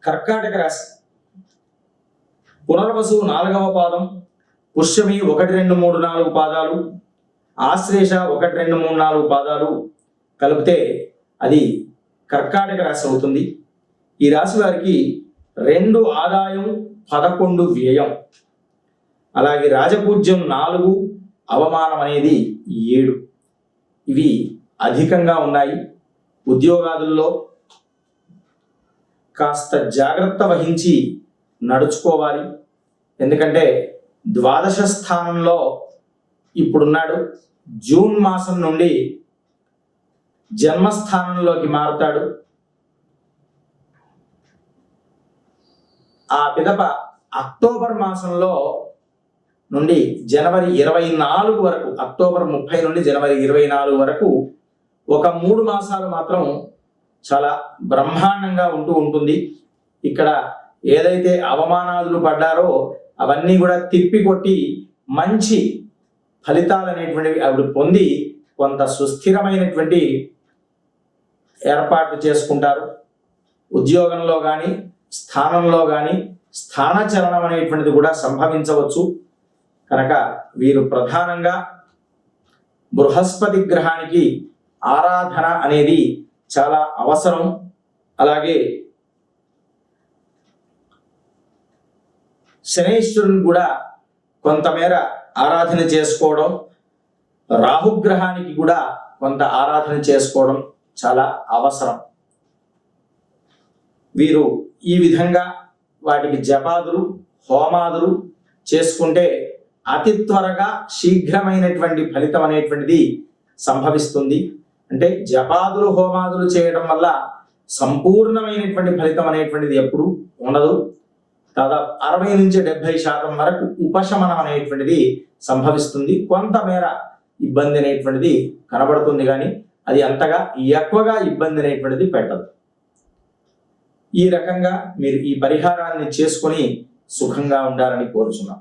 కర్కాటక రాశి పునర్వసు 4వ పాదం, పుష్యమి 1, 2, 3, 4 పాదాలు, ఆశ్లేష 1, 2, 3, 4 పాదాలు కలిపితే అది కర్కాటక రాశి అవుతుంది. ఈ రాశి వారికి 2 ఆదాయం 11 వ్యయం, అలాగే రాజపూజ్యం 4, అవమానం అనేది 7. ఇవి అధికంగా ఉన్నాయి. ఉద్యోగాదుల్లో కాస్త జాగ్రత్త వహించి నడుచుకోవాలి. ఎందుకంటే ద్వాదశ స్థానంలో ఇప్పుడున్నాడు. జూన్ మాసం నుండి జన్మస్థానంలోకి మారుతాడు. ఆ పిదప అక్టోబర్ మాసంలో నుండి జనవరి 24 వరకు, అక్టోబర్ 30 నుండి జనవరి 24 వరకు ఒక 3 మాసాలు మాత్రం చాలా బ్రహ్మాండంగా ఉంటుంది. ఇక్కడ ఏదైతే అవమానాలు పడ్డారో అవన్నీ కూడా తిప్పికొట్టి మంచి ఫలితాలు అనేటువంటివి ఆవిడ పొంది కొంత సుస్థిరమైనటువంటి ఏర్పాట్లు చేసుకుంటారు. ఉద్యోగంలో కానీ స్థానంలో కానీ స్థానచలనం అనేటువంటిది కూడా సంభవించవచ్చు. కనుక వీరు ప్రధానంగా బృహస్పతి గ్రహానికి ఆరాధన అనేది చాలా అవసరం. అలాగే శనైశ్వరుని కూడా కొంతమేర ఆరాధన చేసుకోవడం, రాహుగ్రహానికి కూడా కొంత ఆరాధన చేసుకోవడం చాలా అవసరం. వీరు ఈ విధంగా వాటికి జపాదులు హోమాదులు చేసుకుంటే అతి త్వరగా శీఘ్రమైనటువంటి ఫలితం అనేటువంటిది సంభవిస్తుంది. అంటే జపాదులు హోమాదులు చేయడం వల్ల సంపూర్ణమైనటువంటి ఫలితం అనేటువంటిది ఎప్పుడు ఉండదు. దాదాపు 60 నుంచి 70% వరకు ఉపశమనం అనేటువంటిది సంభవిస్తుంది. కొంతమేర ఇబ్బంది అనేటువంటిది కనబడుతుంది, కానీ అది అంతగా ఎక్కువగా ఇబ్బంది అనేటువంటిది పెట్టదు. ఈ రకంగా మీరు ఈ పరిహారాన్ని చేసుకొని సుఖంగా ఉండాలని కోరుచున్నాం.